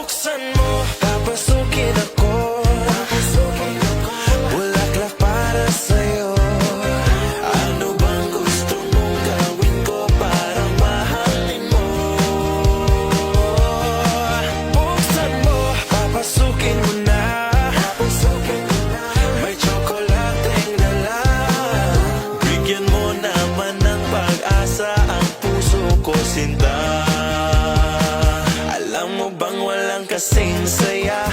Buksan mo, papasukin ako. Bulaklak para sa'yo. Ano bang gusto mong gawin ko para mahalin mo? Buksan mo, papasukin mo na. May tsokolateng dala. Bigyan mo naman ng pag-asa ang puso ko, sinta. Alam mo bang walang kasing saya